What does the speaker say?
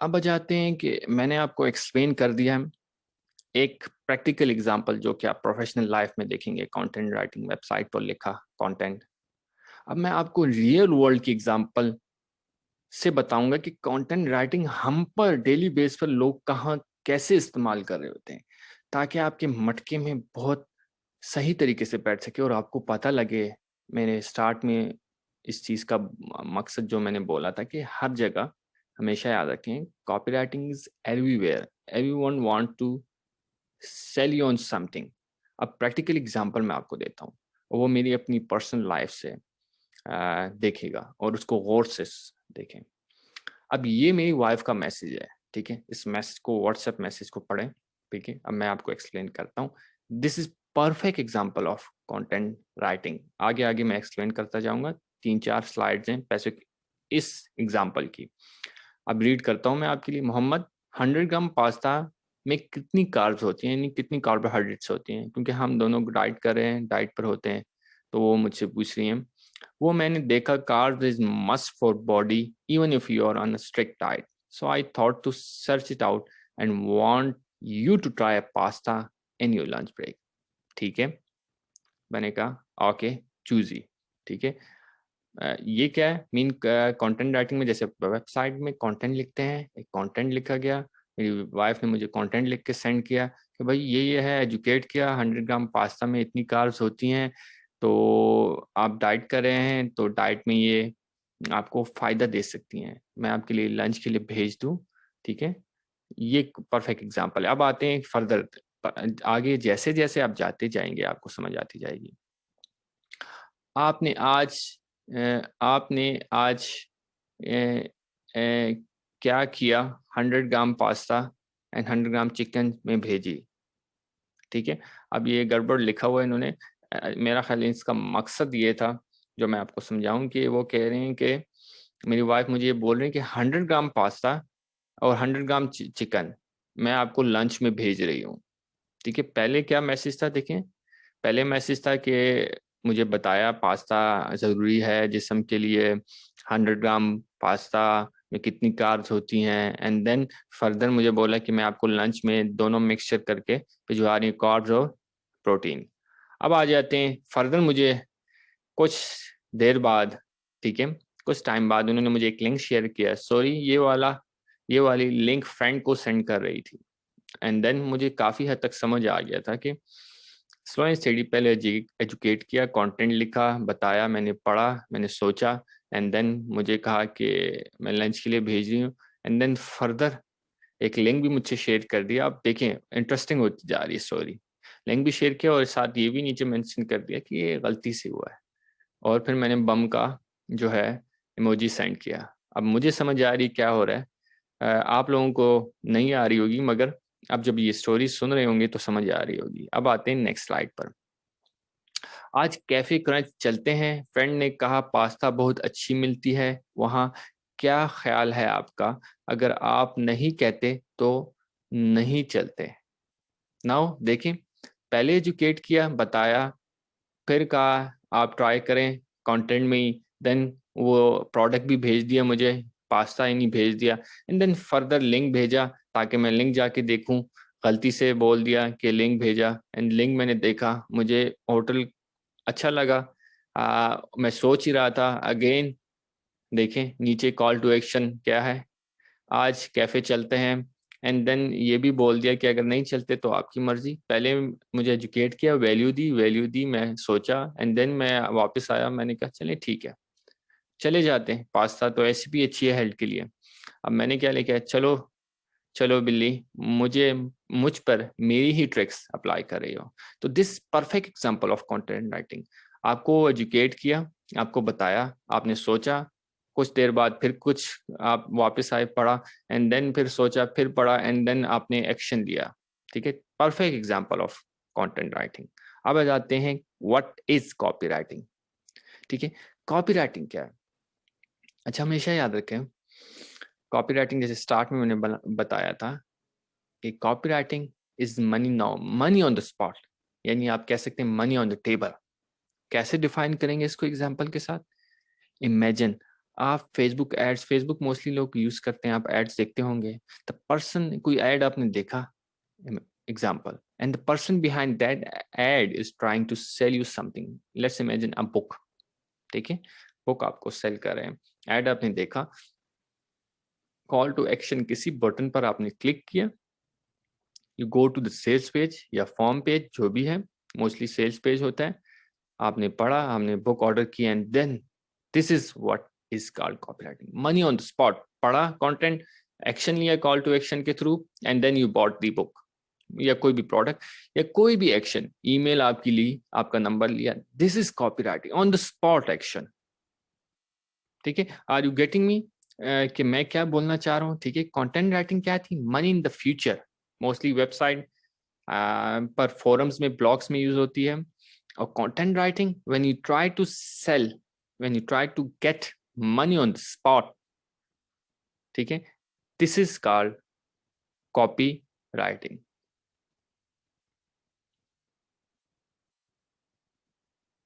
अब आ जाते हैं कि मैंने आपको एक्सप्लेन कर दिया है एक प्रैक्टिकल एग्जांपल जो कि आप प्रोफेशनल लाइफ में देखेंगे, कंटेंट राइटिंग, वेबसाइट पर लिखा कंटेंट। अब मैं आपको रियल वर्ल्ड की एग्जांपल से बताऊंगा कि कंटेंट राइटिंग हम पर डेली बेस पर लोग कहाँ कैसे इस्तेमाल कर रहे होते हैं, ताकि आपके मटके में बहुत सही तरीके से बैठ सके और आपको पता लगे। मैंने स्टार्ट में इस चीज़ का मकसद जो मैंने बोला था कि हर जगह हमेशा याद रखें, copy writing is everywhere, everyone want to sell you on something. अब प्रैक्टिकल एग्जांपल मैं आपको देता हूँ, वो मेरी अपनी पर्सनल लाइफ से देखेगा और उसको गौर से देखें। अब ये मेरी वाइफ का मैसेज है, ठीक है। इस मैसेज को, व्हाट्सएप मैसेज को पढ़ें, ठीक है। अब मैं आपको एक्सप्लेन करता हूँ। This is perfect example of content writing. आगे आगे मैं एक्सप्लेन करता जाऊंगा, 3-4 स्लाइड्स हैं पैसे इस एग्जांपल की। अब रीड करता हूँ मैं आपके लिए। मोहम्मद, 100 ग्राम पास्ता में कितनी कार्ब्स होती हैं, यानी कितनी कार्बोहाइड्रेट्स होती हैं, क्योंकि हम दोनों डाइट कर रहे हैं, डाइट पर होते हैं। तो वो मुझसे पूछ रही हैं। वो मैंने देखा, carbs is must for body even if you are on a strict diet, so I thought to search it out and want you to try a pasta in your lunch break. ठीक है, मैंने कहा okay, choosy. ठीक है। ये क्या है, mean content writing में जैसे वेबसाइट में कंटेंट लिखते हैं, एक कंटेंट लिखा गया, मेरी वाइफ ने मुझे कंटेंट लिख के सेंड किया कि भाई ये है, एजुकेट किया, 100 ग्राम पास्ता में इतनी कार्ब्स होती हैं, तो आप डाइट कर रहे हैं तो डाइट में ये आपको फायदा दे सकती हैं, मैं आपके लिए लंच के लिए भेज दूं। ठीक है, ये परफेक्ट एग्जांपल है। अब आते हैं फर्दर, आगे जैसे जैसे आप जाते जाएंगे आपको समझ आती जाएगी। आपने आज आपने आज क्या किया, 100 ग्राम पास्ता एंड 100 ग्राम चिकन में भेजी। ठीक है। अब ये गड़बड़ लिखा हुआ है इन्होंने। मेरा ख्याल है इसका मकसद ये था जो मैं आपको समझाऊं, कि वो कह रहे हैं कि मेरी वाइफ मुझे ये बोल रही है कि 100 ग्राम पास्ता और 100 ग्राम चिकन मैं आपको लंच में भेज रही हूँ। ठीक है, पहले क्या मैसेज था देखें। पहले मैसेज था कि मुझे बताया पास्ता ज़रूरी है जिस्म के लिए, 100 ग्राम पास्ता में कितनी कार्ब्स होती हैं, एंड देन फर्दर मुझे बोला कि मैं आपको लंच में दोनों मिक्सचर करके भिजवा रही हूँ, कार्ब्स और प्रोटीन। अब आ जाते हैं फर्दर, मुझे कुछ देर बाद, ठीक है, कुछ टाइम बाद उन्होंने मुझे एक लिंक शेयर किया। सॉरी, ये वाली लिंक फ्रेंड को सेंड कर रही थी। एंड देन मुझे काफ़ी हद तक समझ आ गया था कि स्लो एंड स्टडी, पहले एजुकेट किया, कंटेंट लिखा, बताया, मैंने पढ़ा, मैंने सोचा, एंड देन मुझे कहा कि मैं लंच के लिए भेज रही हूँ। एंड देन फर्दर एक लिंक भी मुझसे शेयर कर दिया। आप देखें, इंटरेस्टिंग होती जा रही है स्टोरी। लिंक भी शेयर किया और साथ ये भी नीचे मेंशन कर दिया कि ये गलती से हुआ है। और फिर मैंने बम का जो है इमोजी सेंड किया। अब मुझे समझ आ रही क्या हो रहा है, आप लोगों को नहीं आ रही होगी, मगर अब जब ये स्टोरी सुन रहे होंगे तो समझ आ रही होगी। अब आते हैं नेक्स्ट स्लाइड पर। आज कैफे क्रंच चलते हैं, फ्रेंड ने कहा पास्ता बहुत अच्छी मिलती है वहाँ, क्या ख्याल है आपका, अगर आप नहीं कहते तो नहीं चलते। नाउ देखें, पहले एजुकेट किया, बताया, फिर कहा आप ट्राई करें कंटेंट में ही, देन वो प्रोडक्ट भी भेज दिया मुझे, पास्ता ही नहीं भेज दिया, एंड देन फर्दर लिंक भेजा ताकि मैं लिंक जाके देखूं। गलती से बोल दिया कि लिंक भेजा, एंड लिंक मैंने देखा, मुझे होटल अच्छा लगा। मैं सोच ही रहा था अगेन, देखें नीचे कॉल टू एक्शन क्या है, आज कैफे चलते हैं, एंड देन ये भी बोल दिया कि अगर नहीं चलते तो आपकी मर्जी। पहले मुझे एजुकेट किया, वैल्यू दी, मैं सोचा, एंड देन मैं वापस आया, मैंने कहा चले ठीक है, चले जाते हैं, पास्ता तो ऐसी भी अच्छी है हेल्थ के लिए। अब मैंने क्या लिखा है, चलो चलो बिल्ली, मुझ पर मेरी ही ट्रिक्स अप्लाई कर रही हो। तो this perfect example of content writing. आपको एजुकेट किया, आपको बताया, आपने सोचा, कुछ देर बाद फिर कुछ आप वापस आए, पढ़ा, एंड देन फिर सोचा, फिर पढ़ा, एंड देन आपने एक्शन लिया। ठीक है, perfect example of content writing. अब आ जाते हैं व्हाट इज कॉपी राइटिंग। ठीक है, कॉपी राइटिंग क्या है। अच्छा, हमेशा याद रखें, कॉपी राइटिंग जैसे स्टार्ट में मैंने बताया था कि copy writing is money now, money on the spot, यानी आप कह सकते हैं मनी ऑन द टेबल। कैसे डिफाइन करेंगे इसको एग्जांपल के साथ। इमेजिन आप फेसबुक मोस्टली लोग यूज करते हैं, आप एड्स देखते होंगे। द पर्सन, कोई एड आपने देखा, example, and the person behind that ad is trying to sell you something. Let's imagine a book, ठीक है, बुक आपको सेल कर रहे हैं, एड आपने देखा, कॉल टू एक्शन, किसी बटन पर आपने क्लिक किया, you go to the sales page या फॉर्म पेज, जो भी है, मोस्टली सेल्स पेज होता है, आपने पढ़ा, हमने बुक ऑर्डर की, and then this is what is called copywriting, money on the spot, पढ़ा कंटेंट, एक्शन लिया कॉल टू एक्शन के थ्रू, and then you bought the book, या कोई भी प्रोडक्ट या कोई भी एक्शन, ईमेल आपकी ली, आपका नंबर लिया, this is copywriting, on the spot action. ठीक है, आर यू गेटिंग मी कि मैं क्या बोलना चाह रहा हूँ? ठीक है, कंटेंट राइटिंग क्या थी? Money in the future, mostly website पर, फोरम्स में, ब्लॉग्स में यूज होती है। और content writing, when you try to sell, when you try to get money on the spot, ठीक है, this is called copy writing.